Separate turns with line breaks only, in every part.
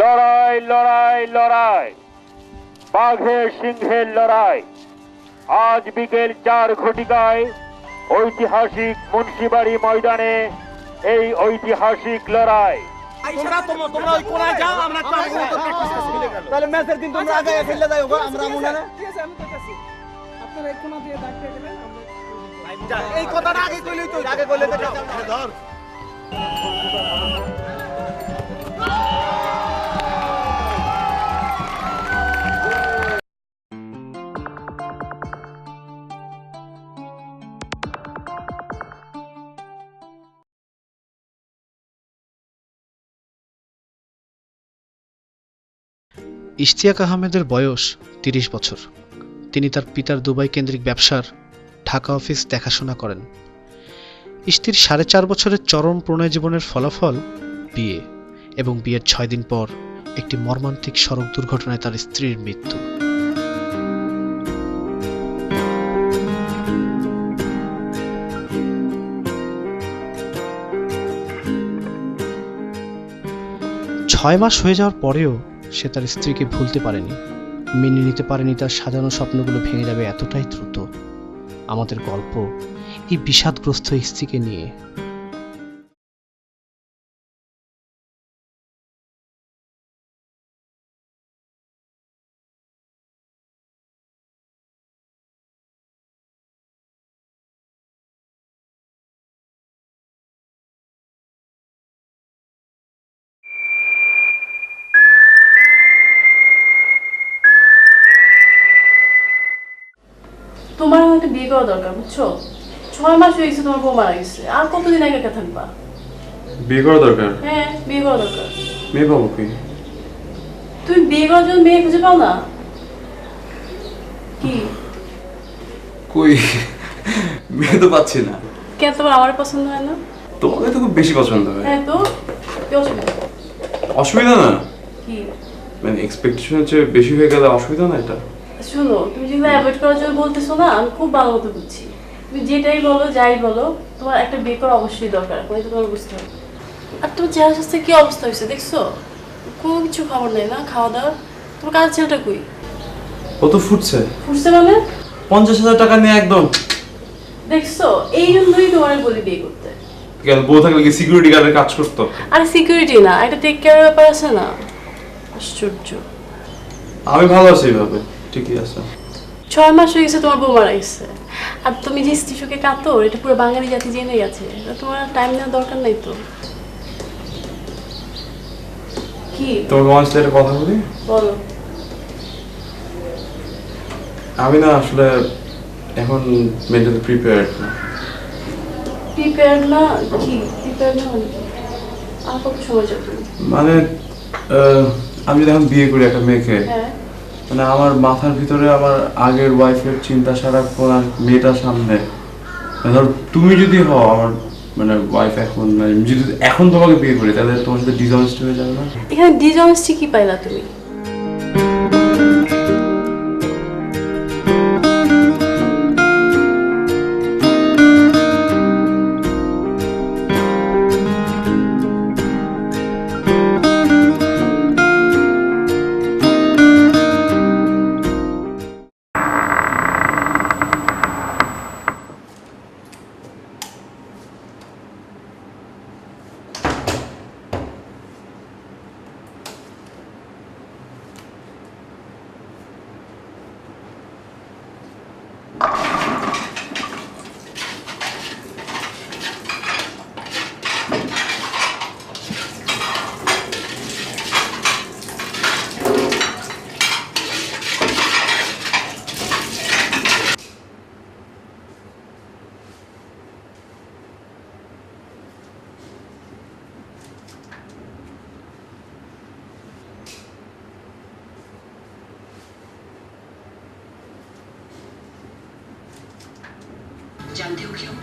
লড়াই লড়াই লড়াই, বাঘের সিংহের লড়াই। আজ বিকেল 4 ঘটিকায় ঐতিহাসিক মুন্সিবাড়ি ময়দানে এই ঐতিহাসিক লড়াই।
তোমরা ওই কোনায় যাও, আমরা তো তাহলে ম্যাচের দিন তোমরা আগে খেললে যাও গো, আমরা মনে না।
ঠিক আছে, আমি কইতাছি। আপনারা এই কোণা দিয়ে দাগ দিয়ে দিবেন,
এই কথাটা আগে কইলেই তো, আগে কইলে তো ধর।
ইশতিয়াক আহমেদের বয়স ৩০ বছর। তিনি তার পিতার দুবাই কেন্দ্রিক ব্যবসার ঢাকা অফিস দেখাশোনা করেন। ইশতির ৪.৫ বছরের চরম প্রণয় জীবনের ফলাফল বিয়ে, এবং বিয়ের ৬ দিন পর একটি মর্মান্তিক সড়ক দুর্ঘটনায় তার স্ত্রীর মৃত্যু। ছয় মাস হয়ে যাওয়ার পরেও সে তার স্ত্রীকে ভুলতে পারেনি, মেনে নিতে পারেনি তার সাজানো স্বপ্নগুলো ভেঙে যাবে এতটাই দ্রুত। আমাদের গল্প এই বিষাদগ্রস্ত স্ত্রীকে নিয়ে।
তোমার একটা বিয়ে করা দরকার, বুঝছো? 6 মাস হয়ে গেছে তোমার বউ মারা গেছে, আর কতদিন আগে একা থাকবা?
বিয়ে করা দরকার?
হ্যাঁ, বিয়ে করা দরকার।
মেয়ে পাবো কি?
তুমি বিয়ে করার জন্য মেয়ে খুঁজে পাও না কি?
কই, মেয়ে তো পাচ্ছি না।
কেন, তোমার আমার পছন্দ হয় না?
তোমাকে তো খুব বেশি পছন্দ হয়।
হ্যাঁ, তো কি অসুবিধা?
অসুবিধা না,
কি
মানে এক্সপেকটেশনের চেয়ে বেশি হয়ে গেলে অসুবিধা না এটা?
শোনো, তুমি যেগুলো অ্যাভয়েড করার জন্য বলতেছো না, আমি খুব ভালো মতো বুঝছি। তুমি যেটাই বলো, যাই বলো, তোমার একটা বিয়ে করা অবশ্যই দরকার, এটা তোমার বুঝতে হবে। আর তোমার চেহারা স্বাস্থ্যে কি অবস্থা হয়েছে দেখছো? কোনো কিছু খবর নেই না, খাওয়া দাওয়া। তোমার কাজের ছেলেটা কই?
ও তো ফুটছে।
ফুটছে মানে?
50,000 টাকা নিয়ে একদম।
দেখছো, এই জন্যই তোমার বলি বিয়ে করতে।
কেন, বউ থাকলে কি সিকিউরিটি গার্ডের কাজ করতো?
আরে সিকিউরিটি না, একটা টেক কেয়ারের ব্যাপার আছে না। আশ্চর্য।
আমি ভালো আছি এইভাবে, ঠিকই আছে।
6 মাস হয়ে গেছে তোমার বউ মারা গেছে, আর তুমি যে স্ত্রীশোকে কাতর, এটা পুরো বাঙালি জাতি জেনে গেছে। তোমার টাইম নেওয়ার দরকার নাই তো। কি
তোমাকে আমার সাথে একটা কথা বলি?
বলো।
আমি না আসলে এখন মেন্টালি প্রিপেয়ার্ড না।
প্রিপেয়ার না? কি প্রিপেয়ার না মানে কি? আর কত সময় যাবে?
মানে আমি যদি এখন বিয়ে করি একটা মেয়েকে,
হ্যাঁ,
মানে আমার মাথার ভিতরে আমার আগের ওয়াইফের চিন্তা সারাক্ষণ আর মেয়েটার সামনে। ধর তুমি যদি হও আমার মানে ওয়াইফ, এখন মানে যদি এখন তোমাকে বিয়ে করি, তাহলে তোমার সাথে ডিসঅনেস্ট হয়ে যাবে না?
এখানে ডিসঅনেস্টি কি পাইলা তুমি?
जानते हो क्यों?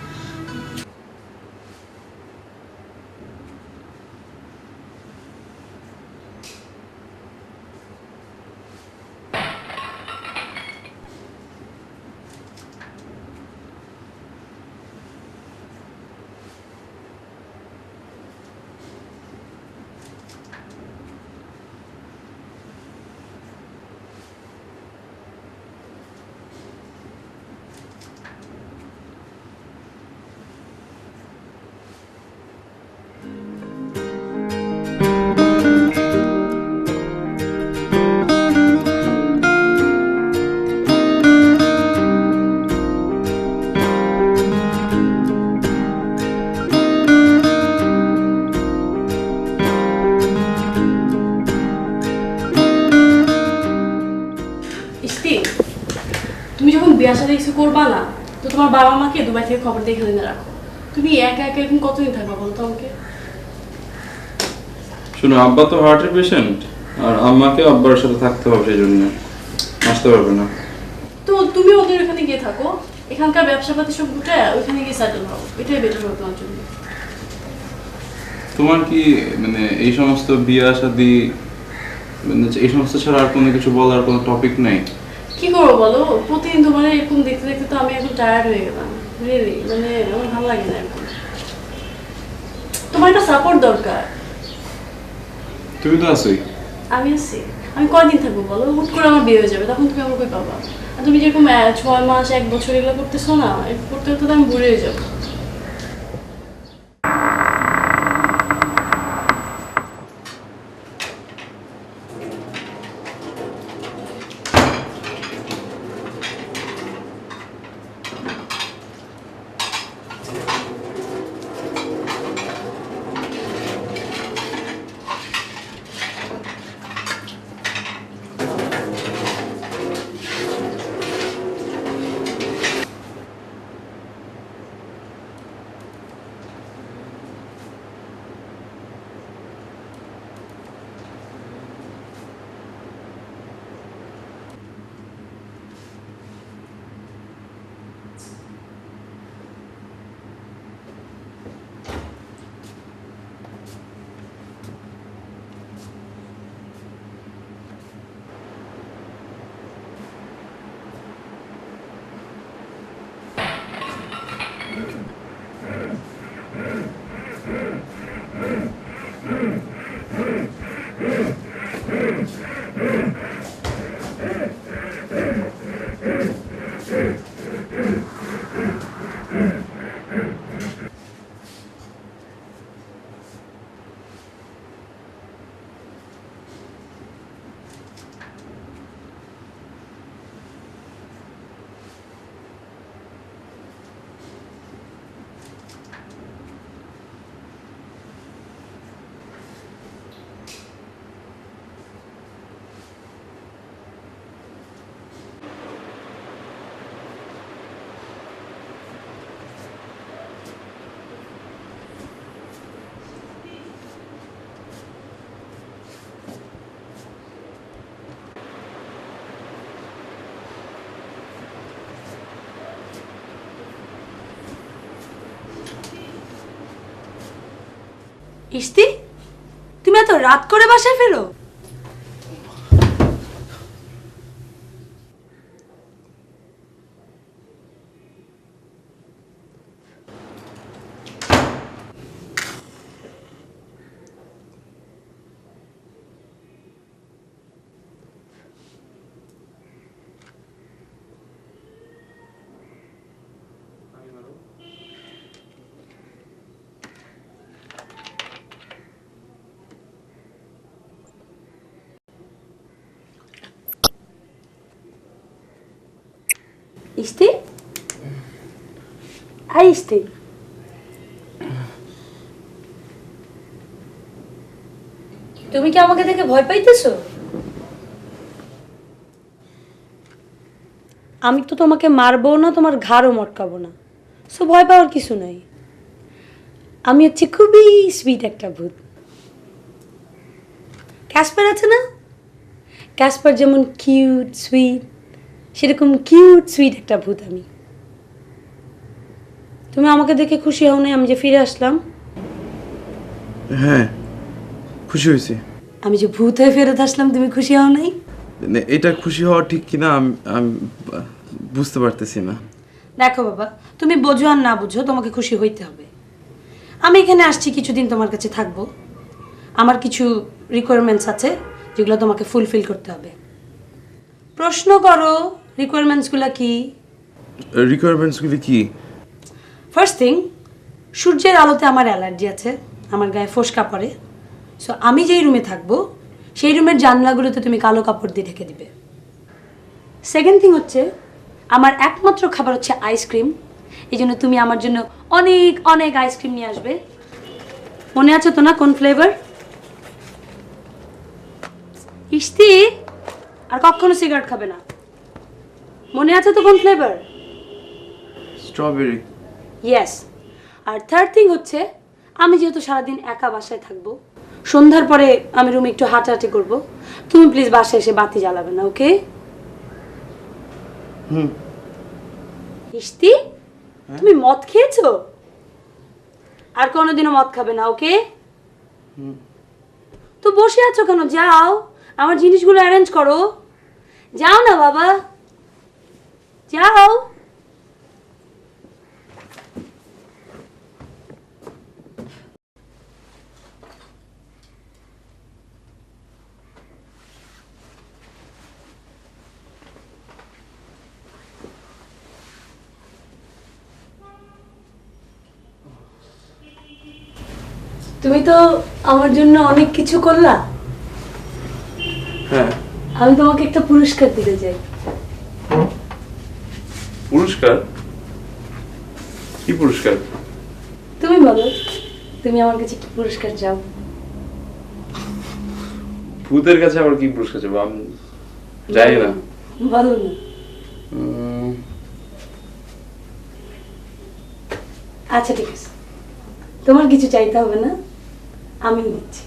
বিয়ে শাদী কিছু করবা না, তো তোমার বাবা মাকে দুবাই থেকে খবর দিয়ে এখানে রাখো। তুমি একা একা এরকম কতদিন থাকবা বলো তো আমাকে?
শুনো, আব্বা তো হার্টের পেশেন্ট, আর আম্মাকে আব্বার সাথে থাকতে হবে, সেই জন্য আসতে পারবে না।
তো তুমি ওদের ওখানে গিয়ে থাকো, এখানকার ব্যবসাপাতি সব গুটায় ওইখানে গিয়ে সেটেল হও, এটাই বেটার হবে তোমার জন্য।
তোমার কি মানে এই সমস্ত বিয়ে শাদী মানে এই সমস্ত ছাড়া আর কোনো কিছু বলার কোনো টপিক নাই?
কি করবো বলো, প্রতিদিন তোমার এরকম দেখতে দেখতে তো আমি এখন টায়ার্ড হয়ে গেলাম, রিয়েলি, মানে আমার ভালো লাগে না এখন। তোমার একটা সাপোর্ট দরকার।
তুমি তো আছোই।
আমি আছি, আমি কয়দিন থাকবো বলো? হুট করে আমার বিয়ে হয়ে যাবে, তখন তুমি আমার কই পাবা? আর তুমি যেরকম 6 মাস 1 বছর এগুলো করতেছো না, করতে করতে তো আমি বুড়ে হয়ে যাবো।
ইস্তি, তুমি এত রাত করে বাসায় ফেরো? ইস্তি, আই ইস্তি, তুমি কি আমাকে দেখে ভয় পাইতেছো? আমি তো তোমাকে মারবো না, তোমার ঘাড়ও মটকাবো না, সো ভয় পাওয়ার কিছু নাই। আমি হচ্ছে খুবই সুইট একটা ভূত। ক্যাসপার আছে না, ক্যাসপার যেমন কিউট সুইট, সেরকম কিউট সুইট একটা ভূত আমি। তুমি আমাকে দেখে খুশি হও না আমি যে ফিরে আসলাম?
হ্যাঁ, খুশি হয়েছি।
আমি যে ভূত হয়ে ফেরত আসলাম, তুমি খুশি হও নাই?
এটা খুশি হওয়া ঠিক কিনা আমি বুঝতে পারতেছি না।
দেখো বাবা, তুমি বোঝো আর না বুঝো, তোমাকে খুশি হইতে হবে। আমি এখানে আসছি কিছুদিন তোমার কাছে থাকবো। আমার কিছু রিকোয়ারমেন্টস আছে যেগুলো তোমাকে ফুলফিল করতে হবে। প্রশ্ন করো, রিকোয়ারমেন্টসগুলো কি?
রিকোয়ারমেন্টসগুলি কি?
ফার্স্ট থিং, সূর্যের আলোতে আমার অ্যালার্জি আছে, আমার গায়ে ফোসকা পড়ে। সো আমি যেই রুমে থাকবো সেই রুমের জানলাগুলোতে তুমি কালো কাপড় দিয়ে ঢেকে দিবে। সেকেন্ড থিং হচ্ছে, আমার একমাত্র খাবার হচ্ছে আইসক্রিম, এই জন্য তুমি আমার জন্য অনেক অনেক আইসক্রিম নিয়ে আসবে। মনে আছে তো না কোন ফ্লেভার? ইস্তি, আর কখনো সিগারেট খাবে না। মনে আছে তো কোন ফ্লেভার?
স্ট্রবেরি।
ইয়েস। আর থার্ড থিং হচ্ছে, আমি যেহেতু সারাদিন একা বাসায় থাকবো, সন্ধ্যার পরে আমি রুমে একটু হাঁটাহাঁটি করব, তুমি প্লিজ বাসায় এসে বাতি জ্বালাবে না, ওকে? ইশতি, তুমি মদ খেয়েছো? আর কোনোদিনও মদ খাবে না, ওকে? তো বসে আছো কেন? যাও, আমার জিনিসগুলো অ্যারেঞ্জ করো। যাও না বাবা, যাও। তুমি তো আমার জন্য অনেক কিছু করলা।
হ্যাঁ।
আমি তোমাকে একটা পুরস্কার দিতে চাই।
পুরস্কার? কি পুরস্কার?
তুমি বলো, তুমি আমার কাছে কি পুরস্কার চাও?
ভূতের কাছে আবার কি পুরস্কার চাবো? আমি যাই না।
বলো না। আচ্ছা ঠিক আছে, তোমার কিছু চাইতে হবে না, আমি দিচ্ছি।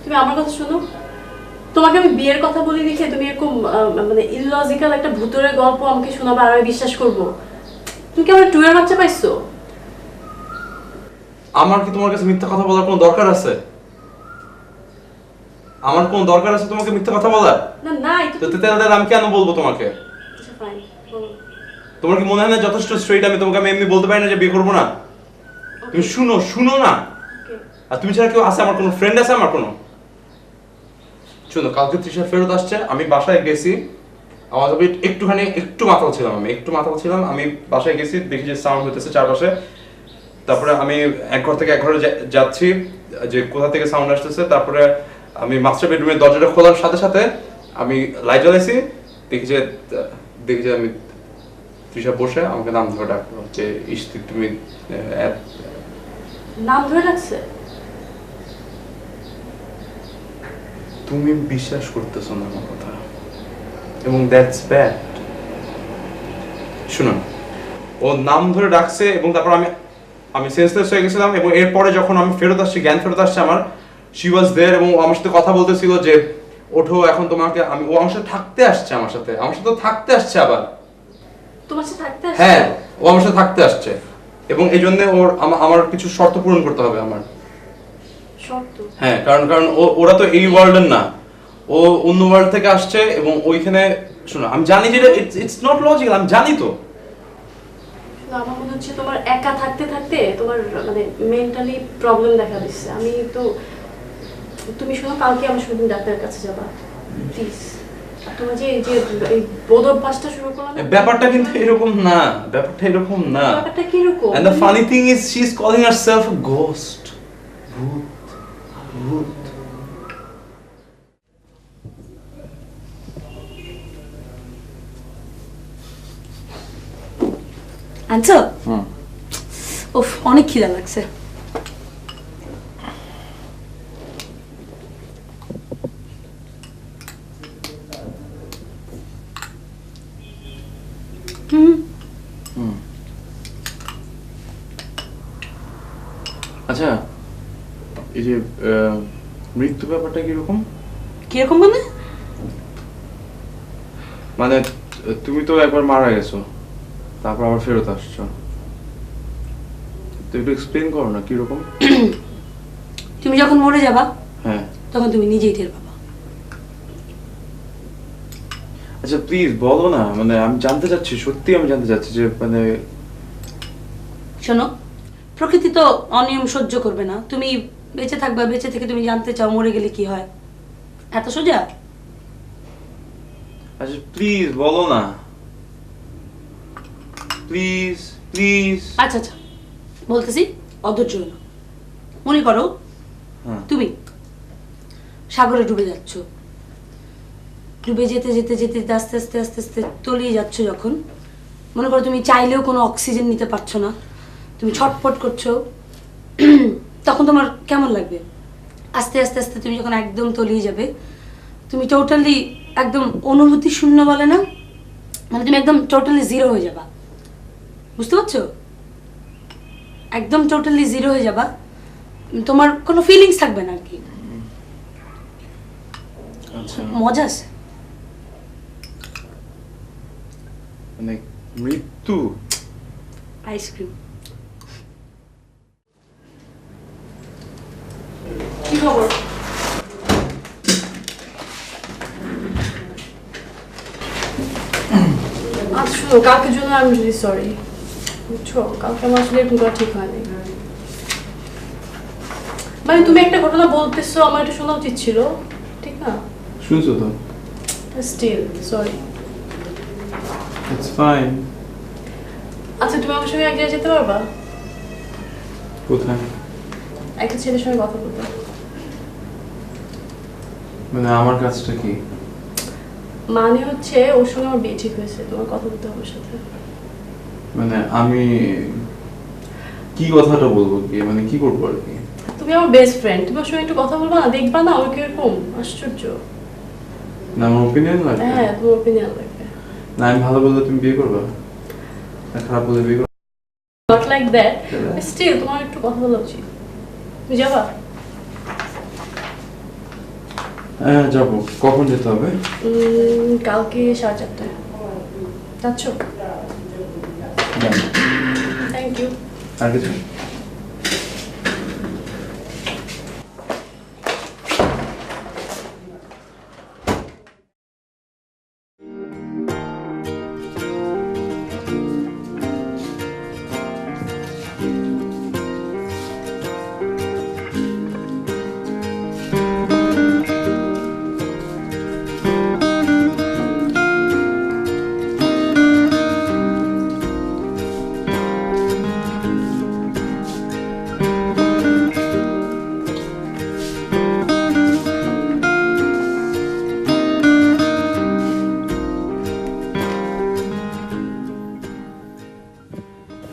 তুমি আমার কথা শোনো, তোমাকে আমি বিয়ের কথা বলি দেখে তুমি এরকম মানে ইললজিক্যাল একটা ভূতের গল্প আমাকে শোনাবে আর আমি বিশ্বাস করবো? তুমি কি আমার টুয়ের বাচ্চা পাইছো?
আমার কি তোমার কাছে মিথ্যা কথা বলার কোনো দরকার আছে? আমার কোনো দরকার আছে তোমাকে মিথ্যা কথা বলার?
না নাই
তো তাহলে আমি কেন বলবো তোমাকে?
আচ্ছা ফাইন, বলো।
তোমার কি মনে হয় না যথেষ্ট স্ট্রেট আমি তোমাকে এমনি বলতে পারি না যে বিয়ে করবো না? তুমি শুনো না। আর তুমি ছাড়া কেউ আছে? আমার কোনো ফ্রেন্ড আছে? আমার কোনো? শুনো, কালকে তৃষা ফেরত আসছে, আমি বাসায় গেছি, আমার তবে একটু মাতাল ছিলাম, আমি বাসায় গেছি, দেখি যে সাউন্ড হইতেছে চারপাশে। তারপরে আমি এক ঘর থেকে এক ঘরে যাচ্ছি যে কোথা থেকে সাউন্ড আসতেছে। তারপরে আমি মাস্টার বেডরুমের দরজাটা খোলার সাথে সাথে আমি লাইট জ্বালাইছি, দেখি যে আমি তৃষা বসে আমাকে নাম ধরে ডাকলো যে ইশতি, তুমি
নাম ধরে রাখছে?
তুমি বিশ্বাস করতেছো না আমার কথা, এবং দ্যাটস ব্যাড। শুনুন, ও নাম ধরে ডাকছে এবং তারপর আমি সেন্সলেস হয়ে গেছিলাম, এবং এরপরে যখন আমি ফেরত আসছি, জ্ঞান ফেরত আসছে আমার, শি ওয়াজ দেয়ার, এবং ও আমার সাথে কথা বলতেছিল যে ওঠো এখন তোমাকে আমি, ও আমার সাথে থাকতে আসছে, আমার সাথে থাকতে আসছে আবার।
তোমার সাথে থাকতে আসছে?
হ্যাঁ, ও আমার সাথে থাকতে আসছে, এবং এই জন্য আমার কিছু শর্ত পূরণ করতে হবে আমার।
শর্ত?
হ্যাঁ, কারণ ওরা তো এই ওয়ার্ল্ডের না, ও অন্য ওয়ার্ল্ড থেকে আসছে, এবং ওইখানে শোনো, আমি জানি যে ইটস নট লজিক্যাল, আমি জানি তো।
আমার মনে হচ্ছে তোমার একা থাকতে থাকতে তোমার মানে মেন্টালি প্রবলেম দেখা দিচ্ছে। আমি তো, তুমি শোনো, কালকে আমার সঙ্গে ডাক্তারের কাছে যাবা প্লিজ। তোমার যে এই বোধ অভ্যাসটা শুরু করলাম,
ব্যাপারটা কিন্তু এরকম না, ব্যাপারটা
কি রকম?
and the funny thing is she is calling herself a ghost, ভূত।
আনছো? উফ, অনেক খিদা লাগছে।
আচ্ছা, এই যে মৃত্যু ব্যাপারটা কিরকম?
কিরকম
মানে তুমি তো একবার মারা গেছো, তারপর আবার ফেরত আসছো, তো একটু এক্সপ্লেইন করো না কিরকম?
তুমি যখন মরে যাবা,
হ্যাঁ,
তখন তুমি নিজেই টের পাবা।
আচ্ছা প্লিজ বলো না, মানে আমি জানতে চাচ্ছি, সত্যি আমি জানতে চাচ্ছি যে মানে।
শোনো, প্রকৃতি তো অনিয়ম সহ্য করবে না। তুমি বেঁচে থাকবা, বেঁচে থেকে তুমি জানতে চাও মরে গেলে কি হয়, এত সোজা?
আচ্ছা প্লিজ বলো না, প্লিজ।
আচ্ছা, বলতেছি অধৈর্য হলো। মনে করো
হ্যাঁ।
তুমি সাগরে ডুবে যাচ্ছ, ডুবে যেতে যেতে যেতে যেতে আস্তে আস্তে আস্তে আস্তে তলিয়ে যাচ্ছ। যখন মনে করো তুমি চাইলেও কোনো অক্সিজেন নিতে পারছো না, তুমি ছটফট করছো, তখন তোমার কেমন লাগবে? আস্তে আস্তে আস্তে তুমি যখন একদম তলিয়ে যাবে, তুমি টোটালি একদম অনুভূতি শূন্য বলে না, মানে তুমি একদম টোটালি জিরো হয়ে যাবা। বুঝতে পারছো? একদম টোটালি জিরো হয়ে যাবা, তোমার কোনো ফিলিংস থাকবে না আর কি।
আচ্ছা,
মজা আছে।
মানে মৃত্যু।
আইসক্রিম কি খবর?
আচ্ছা শোনো, কালকের জন্য আমি রিয়েলি সরি, বুঝছো? কালকে আমার আসলে এরকম করা ঠিক হয়নি। মানে তুমি একটা ঘটনা বলতেছো, আমার এটা শোনা উচিত ছিল, ঠিক না?
শুনছো তো?
Still sorry.
It's fine.
আচ্ছা তুমি আমার সঙ্গে এক জায়গায় যেতে পারবা?
কোথায়?
একটা ছেলের সঙ্গে কথা বলতে।
মানে আমার কাজটা কি?
মানে হচ্ছে ওর সঙ্গে আমার বিয়ে ঠিক হয়েছে, তোমার কথা বলতে হবে ওর সাথে।
মানে আমি কি কথাটা বলবো, কি মানে কি করবো আর কি?
তুমি আমার বেস্ট ফ্রেন্ড, তুমি ওর সঙ্গে একটু কথা বলবা না? দেখবা না ও কিরকম আশ্চর্য।
না আমার ওপিনিয়ন লাগবে?
হ্যাঁ তোমার ওপিনিয়ন লাগবে।
না আমি ভালো বললে তুমি বিয়ে করবে, না খারাপ বললে বিয়ে করবে?
নট লাইক দ্যাট, স্টিল তোমার একটু কথা বলা উচিত। তুমি যাবা?
হ্যাঁ যাবো। কখন যেতে হবে?
কালকে 4:30টায়। যাচ্ছ? Thank you.
আর কিছু?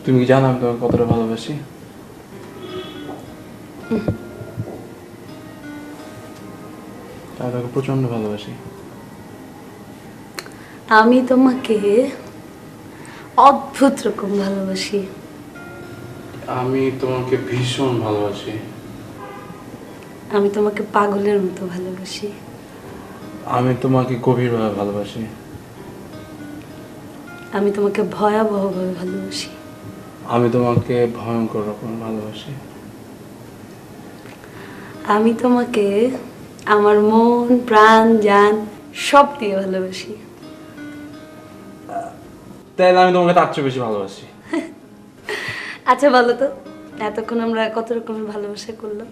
তুমি কি জানো আমি তোমাকে কতটা ভালোবাসি? আমি তোমাকে প্রচন্ড ভালোবাসি।
আমি তোমাকে অদ্ভুত রকম ভালোবাসি।
আমি তোমাকে ভীষণ ভালোবাসি।
আমি তোমাকে পাগলের মতো ভালোবাসি।
আমি তোমাকে গভীরভাবে ভালোবাসি।
আমি তোমাকে ভয়াবহভাবে ভালোবাসি।
আমি তোমাকে ভয়ঙ্কর রকম ভালোবাসি।
আমি তোমাকে আমার মন প্রাণ জান সব দিয়ে ভালোবাসি।
তাহলে আমি তোমাকে তার চেয়ে বেশি ভালোবাসি।
আচ্ছা বলো তো, এতক্ষণ আমরা কত রকমের ভালোবাসা করলাম?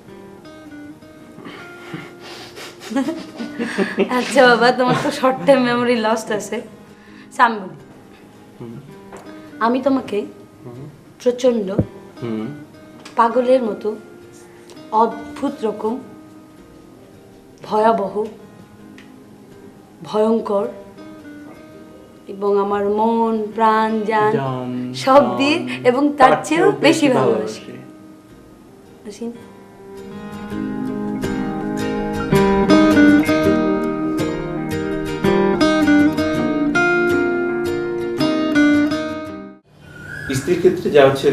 আচ্ছা বাবা, তোমার তো শর্ট টাইম মেমোরি লস্ট আছে। আমি বলি, আমি তোমাকে প্রচন্ড পাগলের মতো অদ্ভুত রকম ভয়াবহ ভয়ঙ্কর এবং আমার মন প্রাণ জান সব দিয়ে এবং তার চেয়েও বেশি ভালোবাসি। বুঝি না?
স্ত্রীর ক্ষেত্রে যা হচ্ছে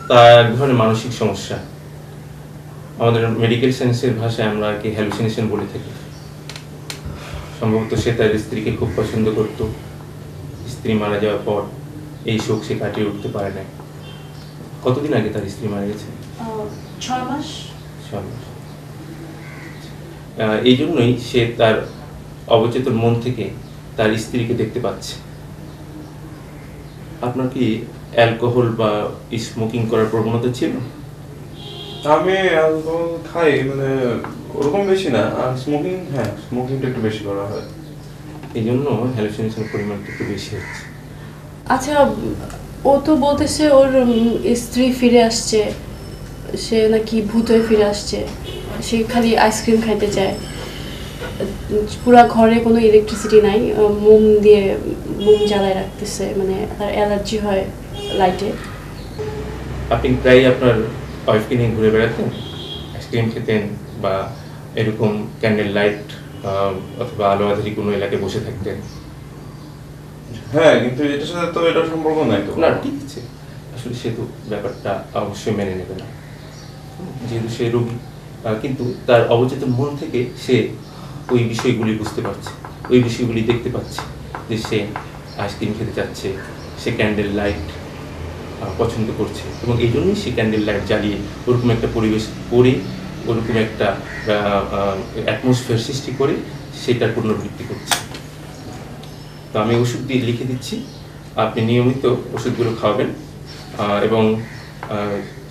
তা এক ধরনের মানসিক সমস্যা। আমাদের মেডিকেল সায়েন্সের ভাষায় আমরা আর কি হ্যালুসিনেশন বলে থাকি। সম্ভবত সে তার স্ত্রীকে খুব পছন্দ করত, স্ত্রী মারা যাওয়ার পর এই শোক সে কাটিয়ে উঠতে পারে না। কতদিন আগে তার স্ত্রী মারা গেছে?
6 মাস।
6 মাস। এই জন্যই সে তার অবচেতন মন থেকে তার স্ত্রীকে দেখতে পাচ্ছে। আপনার কি অ্যালকোহল বা স্মোকিং করার প্রবণতা ছিল?
আমি অ্যালকোহল খাই, মানে ওরকম বেশি না। আর স্মোকিং, হ্যাঁ স্মোকিংটা একটু বেশি করা হয়।
এই জন্য হ্যালুসিনেশনের পরিমাণটা একটু বেশি হচ্ছে।
আচ্ছা ও তো বলতেছে ওর স্ত্রী ফিরে আসছে, সে নাকি ভূত হয়ে ফিরে আসছে, সে খালি আইসক্রিম খাইতে চায়, পুরা ঘরে কোনো ইলেকট্রিসিটি নাই, মোম জ্বালায় রাখতেছে, মানে তার অ্যালার্জি হয় লাইটে।
আপনি প্রায় আপনার ওয়াইফকে নিয়ে ঘুরে বেড়াতেন, আইসক্রিম খেতেন বা এরকম ক্যান্ডেল লাইট অথবা আলো আধারি কোনো এলাকায় বসে থাকতেন?
হ্যাঁ, কিন্তু এটার সাথে তো এটা সম্পর্ক নাই তো।
না, ঠিক আছে, আসলে সে তো ব্যাপারটা অবশ্যই মেনে নেবে না, যেহেতু সে রোগী। কিন্তু তার অবচেতন মন থেকে সে ওই বিষয়গুলি বুঝতে পারছে, ওই বিষয়গুলি দেখতে পাচ্ছে, যে সে আইসক্রিম খেতে চাচ্ছে, সে ক্যান্ডেল লাইট পছন্দ করছে, এবং এই জন্যই সে ক্যান্ডেল লাইট জ্বালিয়ে ওরকম একটা পরিবেশ করে, ওরকম একটা অ্যাটমসফিয়ার সৃষ্টি করে সেটার পুনরাবৃত্তি করছে। তো আমি ওষুধ দিয়ে লিখে দিচ্ছি, আপনি নিয়মিত ওষুধগুলো খাওয়াবেন, এবং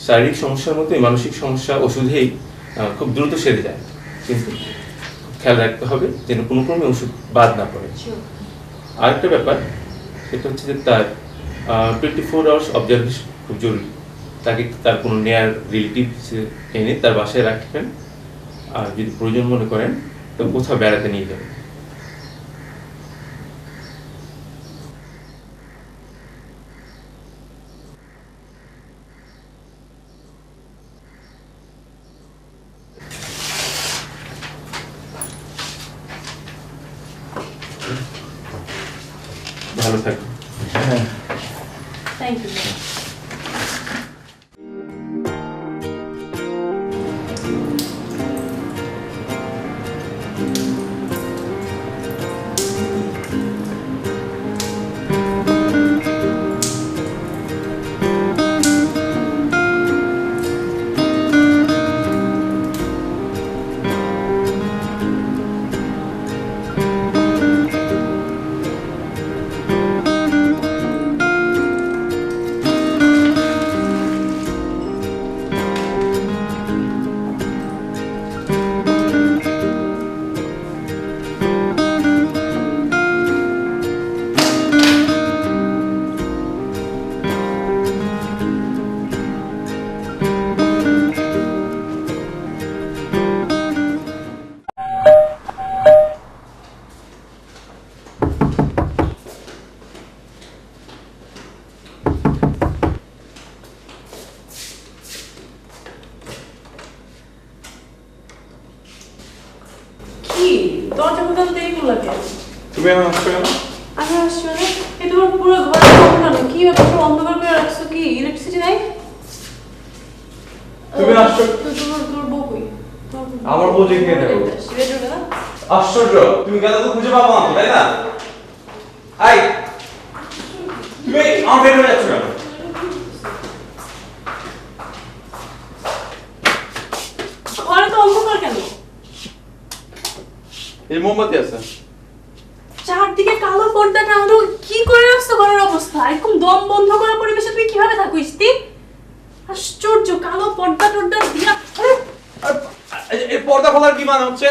শারীরিক সমস্যার মতোই মানসিক সমস্যা ওষুধেই খুব দ্রুত সেরে যায়, কিন্তু খেয়াল রাখতে হবে যেন কোনো ক্রমে ওষুধ বাদ না পড়ে। আরেকটা ব্যাপার, সেটা হচ্ছে যে তার 24 আওয়ার্স অবজারভেশন খুব জরুরি। তাকে তার কোনো নেয়ার রিলেটিভ এনে তার বাসায় রাখবেন, আর যদি প্রয়োজন মনে করেন তো কোথাও বেড়াতে নিয়ে যাবেন। ভালো থাকবেন।
Thank you. দরজা খোলা তো দেরি করলা কেন?
তুমি এখন আসছো কেন?
আমি আসছি মানে এই তোমার পুরো ঘর অন্ধকার, কি ব্যাপার পুরো অন্ধকার করে রাখছো? কি ইলেকট্রিসিটি নাই?
তুমি আসছো?
তোমার বউ কই?
আমার বউ যেখানে দেখো।
বেডরুমে না?
আশ্চর্য, তুমি গেলে তো খুঁজে পাবো না, তাই না? হাই, তুমি আমার বেডরুমে যাচ্ছ কেন?
ঘরে তো অন্ধকার কেন?
এই মোমবাতি আছে।
চারদিকে কালো পর্দা টাঙানো, কি করে রাখছো ঘরের অবস্থা? এরকম দম বন্ধ করা পরিবেশে তুমি কিভাবে থাকো ইস্তি? আশ্চর্য, কালো পর্দা টর্দা দিয়া।
এই পর্দা খোলার কি মানে হচ্ছে?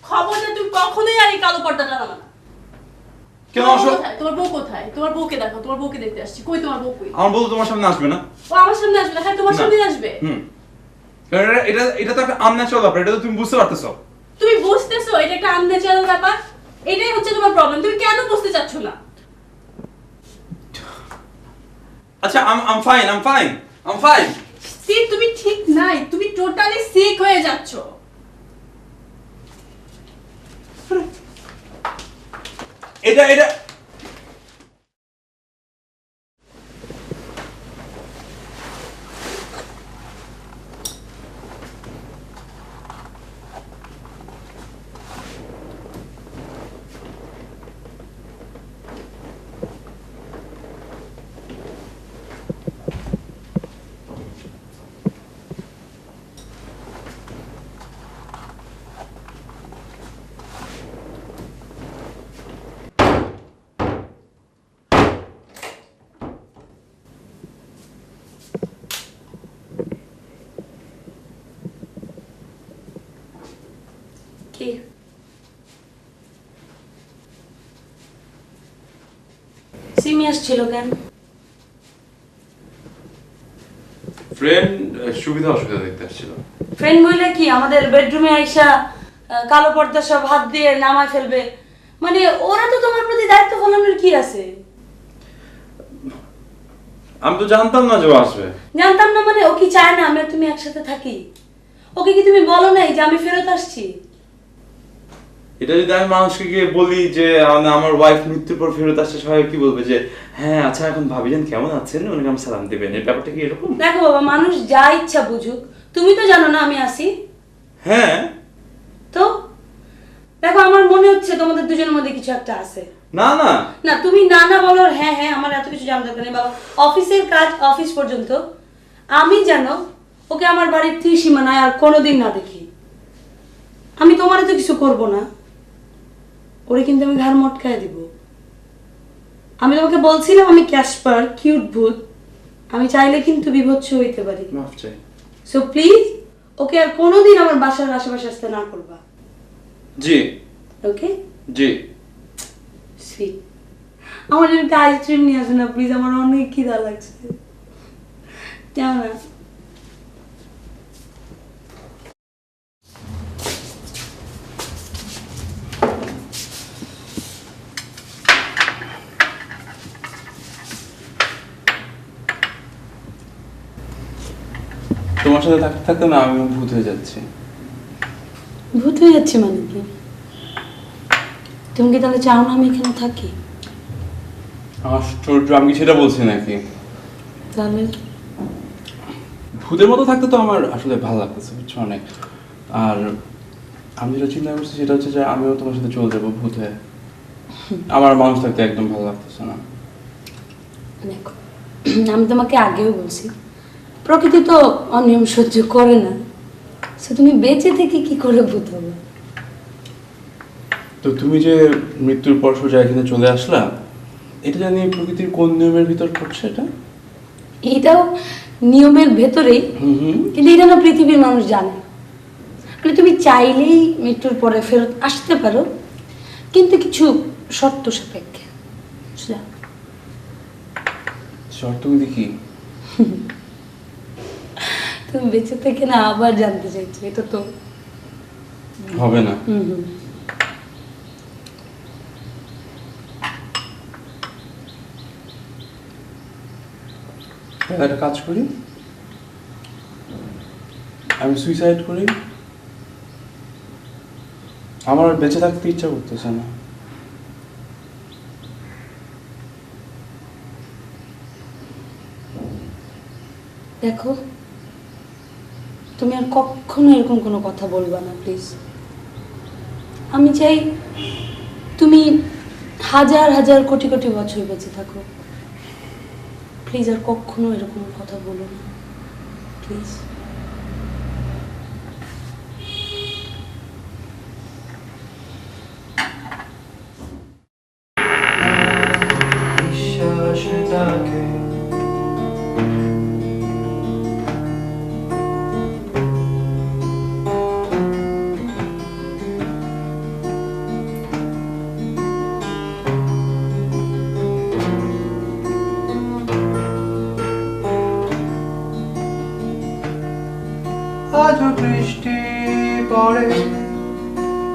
খবরটা তুমি কখনোই আর এই কালো পর্দা টাঙাবে না।
কেন আসো?
তোমার বউ কোথায়? তোমার বউকে দেখো, তোমার বউকে দেখতে আসছি। কই তোমার বউ কই?
আমার বউ তোমার সামনে আসবে না।
ও আমার সামনে আসবে না? হ্যাঁ তোমার সামনে আসবে।
কারণ এটা এটা তো একটা আনন্যাচারাল ব্যাপার, এটা তো তুমি বুঝতে পারতেছো।
তুমি বুঝতেছো এটা একটা আনন্যাচারাল ব্যাপার? এটাই হচ্ছে তোমার প্রবলেম, তুমি কেন বুঝতে চাচ্ছ না?
আচ্ছা, I'm fine, I'm fine, I'm fine.
C তুমি ঠিক নাই, তুমি টোটালি সিক হয়ে যাচ্ছ।
এটা
কি সিমি আসছিল কেন?
ফ্রেন্ড সুবিধা অসুবিধা দেখতে আসছিল।
ফ্রেন্ড বলে কি আমাদের বেডরুমে আইসা কালো পর্দা সব হাত দিয়ে নামায় ফেলবে, মানে ওরা তো তোমার প্রতি দায়িত্ব পালনের কি আছে?
আমি তো জানতাম না যে ও আসবে।
জানতাম না মানে ও কি চায় না আমি আর তুমি একসাথে থাকি? ওকে কি তুমি বলো নাই যে আমি ফেরত আসছি?
এটা যদি আমি মানুষকে গিয়ে বলি যে আমার ওয়াইফ মৃত্যুর পর ফেরত আসছে, সবাই কি বলবে যে হ্যাঁ আচ্ছা এখন ভাবিজান কেমন আছেন, উনি আমার সালাম দিবেন, এই ব্যাপারটা কি এরকম?
দেখো বাবা, মানুষ যা ইচ্ছা বুঝুক, তুমি তো জানো না আমি আসি।
হ্যাঁ
তো দেখো আমার মনে হচ্ছে তোমাদের দুজনের মধ্যে কিছু একটা আছে।
না না
না তুমি না না বলো, হ্যাঁ হ্যাঁ আমার এত কিছু জানার দরকার নেই বাবা। অফিসের কাজ অফিস পর্যন্ত, আমি জানো ওকে আমার বাড়ির ত্রিসীমানায় আর কোনোদিন না দেখি। আমি তোমার তো কিছু করব না, ওরে কিন্তু আমি ঘাড় মটকায় দিব। আমি তোমাকে বলছিলাম আমি ক্যাসপার কিউট ভূত, আমি চাইলে কিন্তু বিভৎস হইতে পারি।
মাফ চাই।
সো প্লিজ ওকে আর কোনোদিন আমার বাসার আশেপাশে আসতে না করবা।
জি
ওকে
জি।
সুইট, আমার জন্য একটা আইসক্রিম নিয়ে আসো না প্লিজ, আমার অনেক খিদা লাগছে। যাও না।
তোমার সাথে থাকতে থাকতে না আমি ভূত হয়ে যাচ্ছি।
ভূত হয়ে যাচ্ছে মানে কি? তুমি কি তাহলে চাও না আমি এখানে থাকি?
আশ্চর্য, আমি কি সেটা বলছি নাকি?
তাহলে
ভূতের মতো থাকতে তো আমার আসলে ভালো লাগতেছে, বুঝছো অনেক। আর আমি যেটা চিন্তা করছি সেটা হচ্ছে যে আমিও তোমার সাথে চলে যাবো ভূত হয়ে। আমার মানুষ থাকতে একদম ভালো লাগতেছে না।
দেখো আমি তোমাকে আগেও বলছি প্রকৃতি তো অনিয়ম সহ্য করে না, সো তুমি বেঁচে থেকে কি করে ভূত হবে?
তো তুমি যে মৃত্যুর পর সোজা এখানে চলে আসলা, এটা জানি প্রকৃতির কোন নিয়মের ভিতর পড়ছে এটা?
এটাও নিয়মের ভেতরেই, কিন্তু এটা না পৃথিবীর মানুষ জানে। মানে তুমি চাইলেই মৃত্যুর পরে ফেরত আসতে পারো, কিন্তু কিছু শর্ত সাপেক্ষে।
শর্তগুলি কি?
তুমি বেঁচে থেকে না আবার জানতে চাইছো, এটা তো
হবে না। একটা কাজ করি, আমি সুইসাইড করি। আমার আর বেঁচে থাকতে ইচ্ছা করতেছে না।
দেখো তুমি আর কখনো এরকম কোনো কথা বলবা না প্লিজ। আমি চাই তুমি হাজার হাজার কোটি কোটি বছর বেঁচে থাকো, প্লিজ আর কখনো এরকম কথা বলো না প্লিজ।
আজ বৃষ্টি পড়ে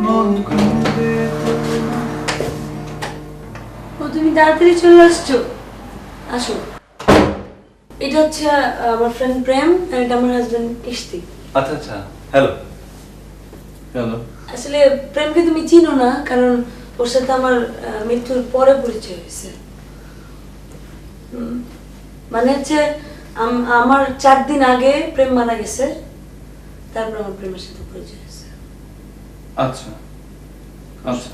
মন খুঁজে।
ও তুমি তাড়াতাড়ি চলে আসছো, আসো। এটা হচ্ছে আমার ফ্রেন্ড প্রেম, আর এটা আমার হাজবেন্ড ইশতি।
আচ্ছা আচ্ছা, হ্যালো হ্যালো।
আসলে প্রেমকে তুমি চিনো না, কারণ ওর সাথে আমার মৃত্যুর পরে পরিচয় হয়েছে। মানে হচ্ছে আমার 4 দিন আগে প্রেম মারা গেছে, তারপর আমার প্রেমের সাথে পরিচয় হয়েছে।
আচ্ছা আচ্ছা।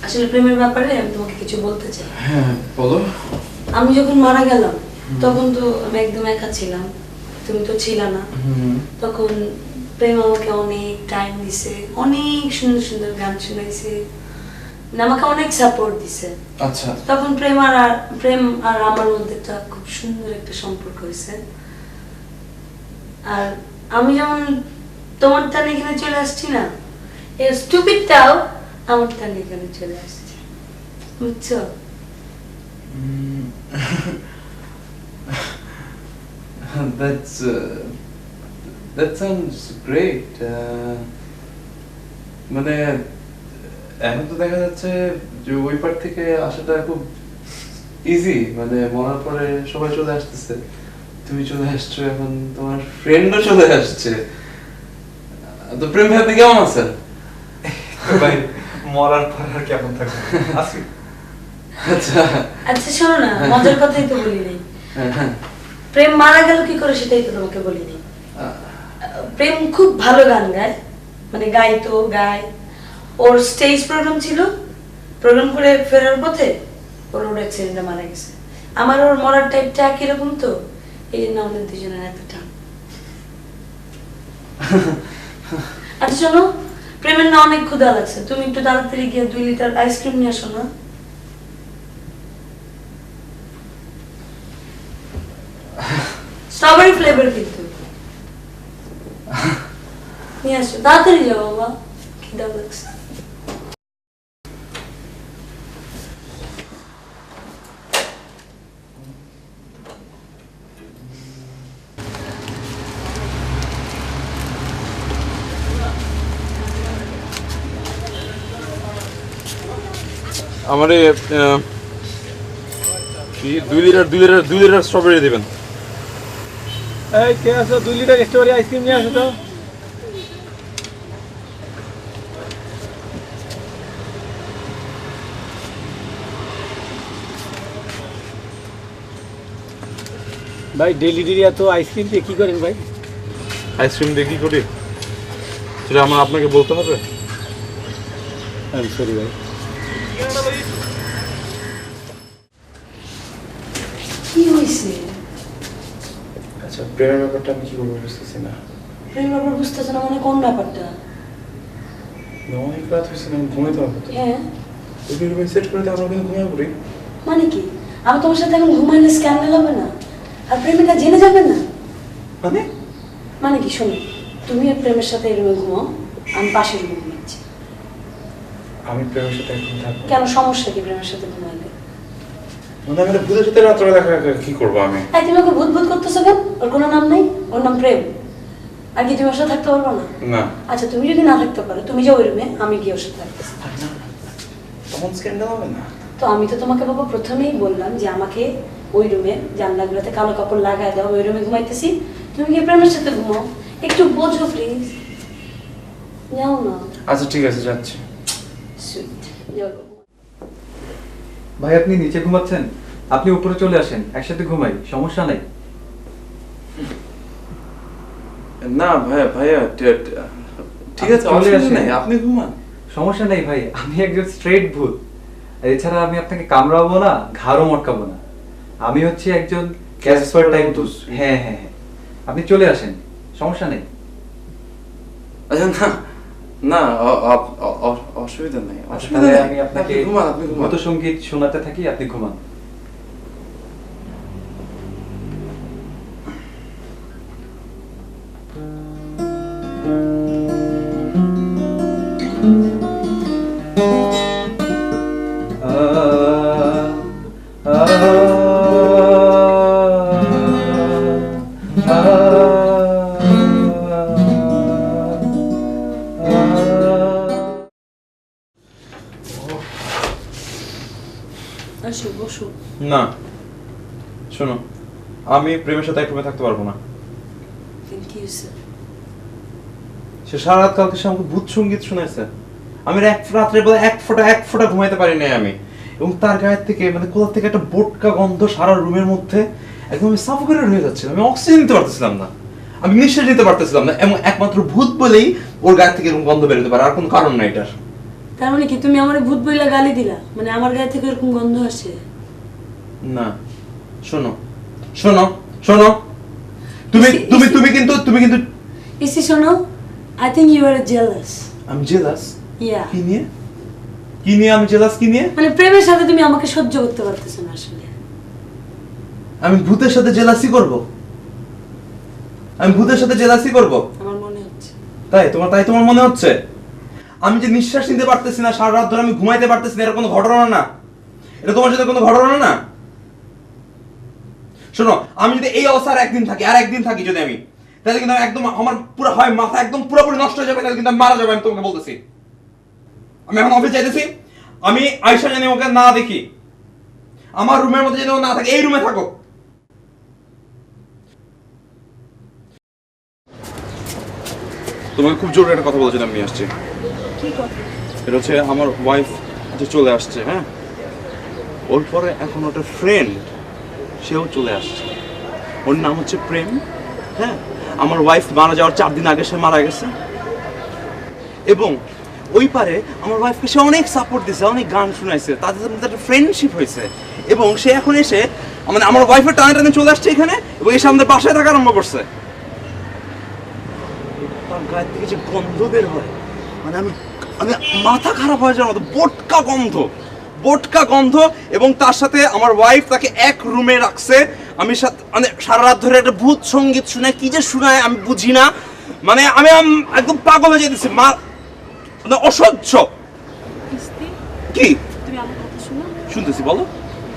আসলে প্রেমের ব্যাপারে আমি তোমাকে কিছু বলতে চাই।
হ্যাঁ বলো।
আমি যখন মারা গেলাম তখন তো আমি একদম একা ছিলাম, তুমি তো ছিলা না। তখন প্রেম আমাকে অনেক টাইম দিছে, অনেক সুন্দর সুন্দর গান শোনাইছে, আমাকে অনেক সাপোর্ট দিছে।
আচ্ছা।
তখন প্রেম আর আমার মধ্যে একটা খুব সুন্দর একটা সম্পর্ক হয়েছে। আর আমি যেমন তোমার টানে এখানে চলে আসছি না, এই স্টুপিডটাও আমার টানে এখানে চলে আসছে, বুঝছো?
that sounds great. মানে এখন তো দেখা যাচ্ছে যে ওই পার থেকে আসাটা খুব ইজি, মানে মরার পরে সবাই চলে আসতেছে, তুমি চলে আসছো, এখন তোমার ফ্রেন্ডও চলে আসছে। তো প্রেম ভাই আপনি কেমন আছেন?
ভাই মরার পর আর কেমন থাকবে, আসি।
আচ্ছা
আচ্ছা শোনো না, মজার কথাই তো বলি নাই। প্রেম মারা গেল কি করে সেটাই তো তোমাকে বলিনি। প্রেম খুব ভালো গান গায়, মানে গাইতো গায়। ওর স্টেজ প্রোগ্রাম ছিল, প্রোগ্রাম করে ফেরার পথে ওর রোড অ্যাক্সিডেন্টে মারা গেছে। আমার ওর মরার টাইপটা একই রকম, তো এই জন্য আমাদের দুজনের এত টান। আচ্ছা শোনো, প্রেমের না অনেক ক্ষুধা লাগছে, তুমি একটু তাড়াতাড়ি গিয়ে 2 লিটার আইসক্রিম নিয়ে আসো না। স্ট্রবেরি ফ্লেভার কিন্তু নিয়ে আসো, তাড়াতাড়ি যাও বাবা, খিদা লাগছে।
আমার 2 লিটার স্ট্রবেরি দিবেন।
এই কে আছো, 2 লিটার স্ট্রবেরি আইসক্রিম নিয়ে আসো তো। ভাই ডেলি এত আইসক্রিম দিয়ে কি করেন ভাই?
আইসক্রিম দিয়ে কি করি সেটা আমার আপনাকে বলতে হবে?
সরি ভাই।
কি হয়েছে?
আচ্ছা, প্রেমের ব্যাপারটা আমি কি করবো বুঝতেছি না।
প্রেম ব্যাপার বুঝতেছ না মানে কোন ব্যাপারটা?
অনেক রাত হয়েছে, আমি ঘুমাইতে পারবো তো।
হ্যাঁ
রুমে সেট করে দিয়ে আমরা কিন্তু ঘুমিয়ে পড়ি।
মানে কি, আমি তোমার সাথে এখন ঘুমাইলে স্ক্যান্ডাল হবে না? আর প্রেমিকা জেনে যাবে না?
মানে
মানে কি, শোনো, তুমি আর প্রেমের সাথে এই রুমে ঘুমাও, আমি পাশের রুমে ঘুমাচ্ছি।
আমি প্রেমের সাথে এখন থাকবো
কেন, সমস্যা কি প্রেমের সাথে ঘুমাইলে?
মানে আমি ভূতের সাথে রাত্রে দেখা কি করবো আমি?
এই তুমি ওকে ভূত ভূত করতেছো কেন? ওর কোনো নাম নেই, ওর নাম প্রেম। আর কি তুমি ওর সাথে থাকতে পারবো না?
না।
আচ্ছা তুমি যদি না থাকতে পারো, তুমি যাও ওই রুমে, আমি গিয়ে ওর সাথে থাকতেছি।
তখন স্ক্যান্ডাল হবে না?
তো আমি তো তোমাকে বাবা প্রথমেই বললাম যে আমাকে ওই রুমে জানলাগুলোতে কালো কাপড় লাগাই দাও, ওই রুমে ঘুমাইতেছি, তুমি গিয়ে প্রেমের সাথে ঘুমাও। একটু বোঝো প্লিজ, যাও না।
আচ্ছা ঠিক আছে, যাচ্ছি।
সুইট, যাও।
ভাই আপনি নিচে ঘুমাচ্ছেন, আপনি উপরে চলে আসেন, একসাথে ঘুমাই, সমস্যা নাই।
না ভাইয়া ঠিক আছে,
চলে
অসুবিধা
আসেন।
নেই, আপনি ঘুমান।
সমস্যা নেই ভাই, আমি একজন স্ট্রেট ভূত। আর এছাড়া আমি আপনাকে কামড়াবো না, ঘাড়ও মটকাবো না। আমি হচ্ছে একজন ক্যাসপার টাইপ ভূত। হ্যাঁ হ্যাঁ হ্যাঁ, আপনি চলে আসেন, সমস্যা নেই।
আচ্ছা না অসুবিধা নেই, অসুবিধা
তাহলে
নেই,
আমি আপনাকে
আপনি ঘুমান।
ভূত সঙ্গীত শোনাতে থাকি, আপনি ঘুমান।
আসো, বসো।
না শোনো, আমি প্রেমের সাথে এক রুমে থাকতে পারবো না।
কি হয়েছে?
সে সারা রাত কালকে সে আমাকে ভূত সঙ্গীত শোনাইছে। আমি রাত্রে বেলা এক ফোঁটা ঘুমাইতে পারি নাই আমি। এবং তার গায়ের থেকে মানে কোথা থেকে একটা বোটকা গন্ধ সারা রুমের মধ্যে, একদম আমি সাফোকেটেড হয়ে যাচ্ছিলাম। আমি অক্সিজেন নিতে পারতেছিলাম না, আমি নিঃশ্বাস নিতে পারতেছিলাম না। এবং একমাত্র ভূত বলেই ওর গায়ে থেকে এরকম গন্ধ বেরোতে পারে, আর কোনো কারণ নাই এটার।
তার মানে কি তুমি আমার ভূত বইলা গালি দিলা? মানে আমার গায়ে থেকে এরকম গন্ধ আসে?
না শোনো শোনো শোনো, তুমি কিন্তু
ইসি শোনো, I think you are jealous.
আমি জেলাস?
Yeah.
কি নিয়ে আমি জেলাস? কি নিয়ে?
মানে প্রেমের সাথে তুমি আমাকে সহ্য করতে পারতেছো না আসলে।
আমি ভূতের সাথে জেলাসি করব? আমি ভূতের সাথে জেলাসি করব?
আমার মনে হচ্ছে।
তাই তোমার মনে হচ্ছে? আমি যে নিঃশ্বাস নিতে পারতেছি না, সারা রাত ধরে আমি ঘুমাইতে পারতেছি না, এটা কোনো ঘটনা না? এটা তোমার সাথে কোনো ঘটনা না?
শোনো, আমি যদি এই অবস্থায় একদিন থাকি আর একদিন থাকি যদি আমি, তাহলে কিন্তু একদম আমার পুরো হয় মাথা একদম পুরোপুরি নষ্ট হয়ে যাবে, তাহলে কিন্তু আমি মারা যাবো। আমি তোমাকে বলতেছি, আমি এখন অফিস যাইতেছি। আমি আয়শা জানি ওকে না দেখি, আমার রুমের মধ্যে যেন না থাকে, এই রুমে থাকো। তোমাকে খুব জরুরি একটা কথা বলেছিলাম, আমি আসছি।
কি কথা?
এটা হচ্ছে আমার ওয়াইফ যে চলে আসছে, হ্যাঁ, ওর পরে এখন ওটা ফ্রেন্ড সেও চলে আসছে। ওর নাম হচ্ছে প্রেম। হ্যাঁ, আমার ওয়াইফ মারা যাওয়ার 4 দিন আগে সে মারা গেছে, এবং ওই পারে আমার ওয়াইফকে সে অনেক সাপোর্ট দিয়েছে, অনেক গান শুনাইছে, তাদের মধ্যে একটা ফ্রেন্ডশিপ হয়েছে, এবং সে এখন এসে মানে আমার ওয়াইফের টানে টানে চলে আসছে এখানে, এবং এসে আমাদের বাসায় থাকা আরম্ভ করছে। তার গায়ের থেকে যে গন্ধ বের হয়, মানে আমি আমি মাথা খারাপ হয়ে যাওয়ার মতো বোটকা গন্ধ, বোটকা গন্ধ। এবং তার সাথে আমার ওয়াইফ তাকে এক রুমে রাখছে। আমি মানে সারা রাত ধরে একটা ভূত সঙ্গীত শুনে, কি যে শোনায় আমি বুঝি না, মানে আমি একদম পাগল হয়ে যেতেছি, মা মানে অসহ্য। কি
তুমি আমার কথা শুনো।
শুনতেছি, বলো।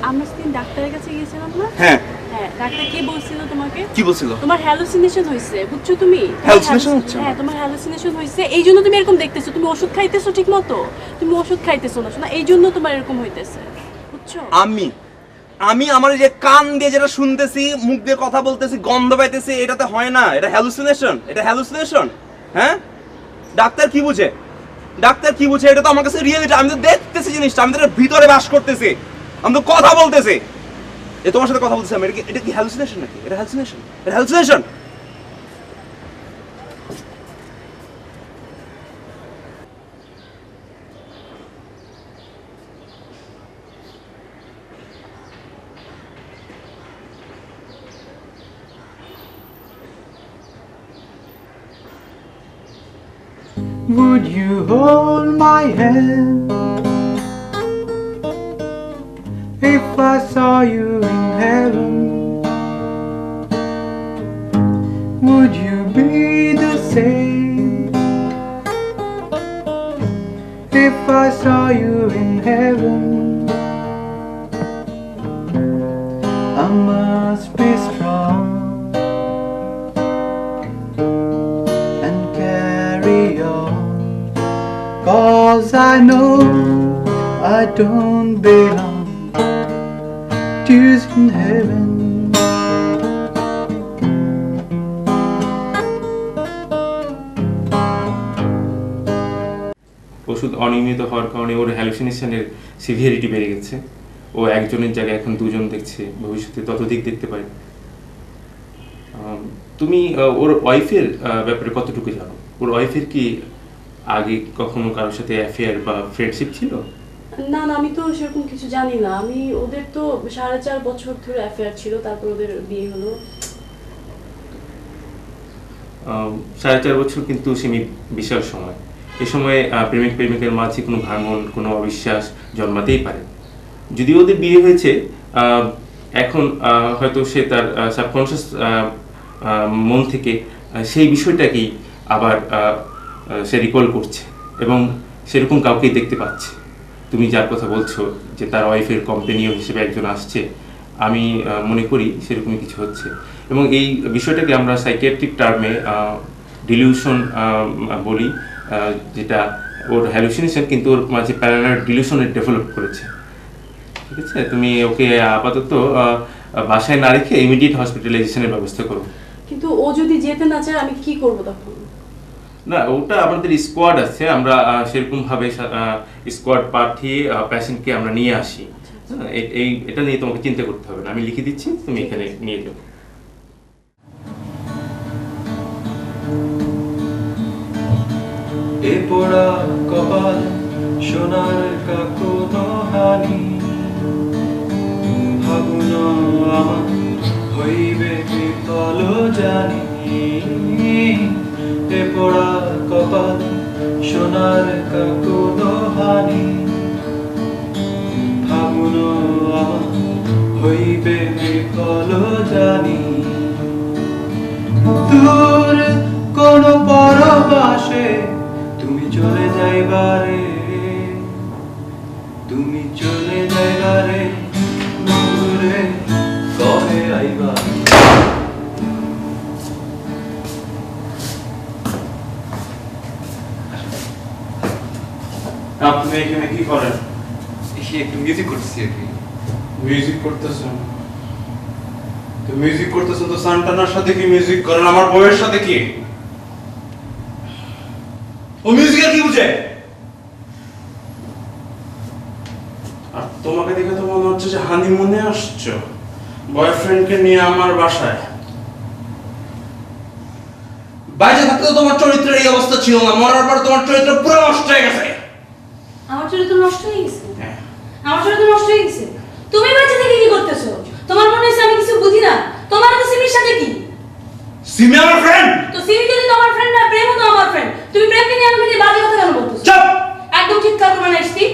আমরা সেদিন ডাক্তারের কাছে গিয়েছিলাম না?
হ্যাঁ
হ্যাঁ, ডাক্তার কি বলছিল তোমাকে?
কি বলছিল?
তোমার হ্যালুসিনেশন হইছে, বুঝছো তুমি?
হ্যালুসিনেশন হচ্ছে?
হ্যাঁ, তোমার হ্যালুসিনেশন হইছে, এই জন্য তুমি এরকম দেখতেছো। তুমি ওষুধ খাইতেছো ঠিক মতো? তুমি ওষুধ খাইতেছো না, শোনা, এই জন্য তোমার এরকম হইতেছে, বুঝছো?
আমি আমার যে কান দিয়ে যেটা শুনতেছি, মুখ দিয়ে কথা বলতেছি, গন্ধ পাইতেছি, এটাতে হয় না। এটা হ্যালুসিনেশন, এটা হ্যালুসিনেশন। হ্যাঁ, ডাক্তার কি বুঝে? ডাক্তার কি বুঝে? এটা তো আমার কাছে রিয়েলিটি। আমি তো দেখতেছি জিনিসটা, আমি তো এর ভিতরে বাস করতেছি, আমি তো কথা বলতেছি, এ তোমার সাথে কথা বলতেছি আমি। এটা কি হ্যালুসিনেশন নাকি? এটা হ্যালুসিনেশন, এটা hallucination.
Would you hold my hand if I saw you in heaven? Would you be the same if I saw you in heaven? I must be strong and carry on, 'cause I know I don't belong to in heaven.
ওষুধ অনিয়মিত হওয়ার কারণে ওর হ্যালুসিনেশনের severity বেড়ে গেছে। ও একজনের জায়গায় এখন দুজন দেখছে, ভবিষ্যতে ততোধিক দেখতে পারে। তুমি ওর ওয়াইফের ব্যাপারে কতটুকু জানো? ওর ওয়াইফের কি আগে কখনো কারোর সাথে অ্যাফেয়ার বা ফ্রেন্ডশিপ ছিল?
না না, আমি তো সেরকম কিছু জানি না। আমি ওদের তো 4.5 বছর ধরে অ্যাফেয়ার ছিল, তারপর ওদের বিয়ে হলো।
4.5 বছর কিন্তু সীমিত বিশাল সময়। এ সময় প্রেমিক প্রেমিকের মাঝে কোনো ভাঙন, কোনো অবিশ্বাস জন্মাতেই পারে। যদি ওদের বিয়ে হয়েছে, এখন হয়তো সে তার সাবকনশিয়াস মন থেকে সেই বিষয়টাকেই আবার সে রিকল করছে, এবং সেরকম কাউকেই দেখতে পাচ্ছে। তুমি যার কথা বলছো যে তার ওয়াইফের কম্পেনিয়ন হিসেবে একজন আসছে, আমি মনে করি সেরকমই কিছু হচ্ছে। এবং এই বিষয়টাকে আমরা সাইকিয়াট্রিক টার্মে ডিলিউশন বলি, যেটা ওর হ্যালুসিনেশন কিন্তু ওর মাঝে প্যারানয়েড ডিলিউশনের ডেভেলপ করেছে। ঠিক আছে, তুমি ওকে আপাতত বাসায় না রেখে ইমিডিয়েট হসপিটালাইজেশনের ব্যবস্থা করো।
কিন্তু ও যদি যেতে না চায়, আমি কি করব তখন?
না, ওটা আমাদের স্কোয়াড আছে, আমরা সেরকম ভাবে স্কোয়াড পাঠিয়ে পেশেন্টকে আমরা নিয়ে আসি। এটা নিয়ে তোমাকে চিন্তা করতে হবে না, আমি লিখে দিচ্ছি, তুমি এখানে নিয়ে যাও।
এ পোড়া কপাল সোনার কাকুনো হানি, ভাবুন আমার হইবে বিফল জানি। এ পোড়া কপাল সোনার কাকুনো হানি, ভাবুন আমার হইবে বিফল জানি। দূর কোন পরবাসে তুমি চলে যাইবারে, তুমি চলে যাইবারে, দূরে কবে আইবা।
আপনি এখানে কি করেন?
একটু মিউজিক করতেছি আর কি।
মিউজিক করতেছেন? তো মিউজিক করতেছেন তো সান্টানার সাথে কি মিউজিক করেন, আমার বউয়ের সাথে কি? ও মিউজিকের কি বুঝে? আর তোমাকে দেখে তো মনে হচ্ছে যে হানিমুনে আসছো বয়ফ্রেন্ডকে নিয়ে আমার বাসায়। বাইরে থাকতে তো তোমার চরিত্রের এই অবস্থা ছিল না, মরার পর তোমার চরিত্র পুরো নষ্ট হয়ে গেছে।
আমার চরিত্র নষ্ট হয়ে গেছে? আমার চরিত্র নষ্ট হয়ে গেছে? তুমি বাচ্চা থেকে কি করতেছো? তোমার মনে হচ্ছে আমি কিছু বুঝি না? তোমার তো সিমির সাথে কি?
সিমি আমার ফ্রেন্ড।
তো সিমি যদি তোমার ফ্রেন্ড না, প্রেমও তো আমার ফ্রেন্ড। তুমি প্রেমকে নিয়ে আমাকে দিয়ে বাজে কথা কেন বলতেছো?
চুপ!
একদম চিৎকার করবে না এসতি।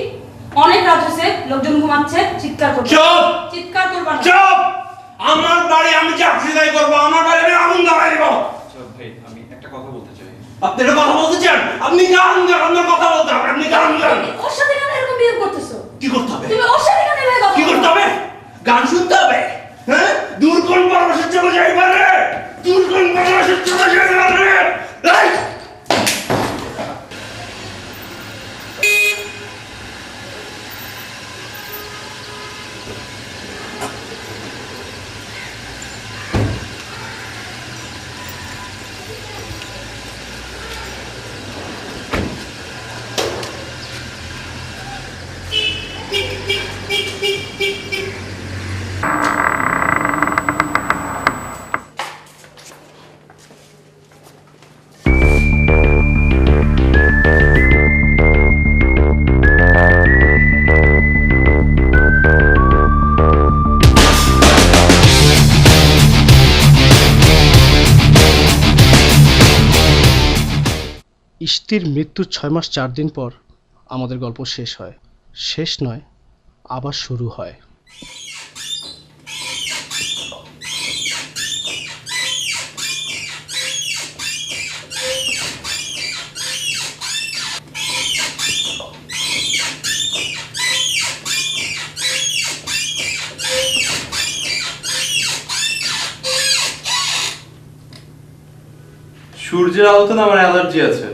অনেক রাত হয়েছে, লোকজন ঘুমাচ্ছে, চিৎকার করবে।
চুপ!
চিৎকার করবে না।
চুপ! আমার বাড়ি আমি চাকরি দায় করবো, আমার বাড়ি আমি আগুন ধরাই দিব।
ভাই আমি একটা কথা বলতে চাই।
আপনি এটা কথা বলতে চান? আপনি গান গান, আপনার কথা বলতে হবে, আপনি গান গান।
ওর সাথে কেন এরকম বিহেভ করতেছো?
কি করতে হবে?
তুমি ওর সাথে কেন এভাবে কথা
কি করতে হবে? গান শুনতে হবে? হ্যাঁ, দূর কোন পরবাসে চলে যাইবা রে, দূর কোন পরবাসে চলে যাইবা রে। এই!
ইশতির মৃত্যুর 6 মাস 4 দিন পর আমাদের গল্প শেষ হয়। শেষ নয়, আবার শুরু হয়।
সূর্যের আলোতে না আমার অ্যালার্জি আছে।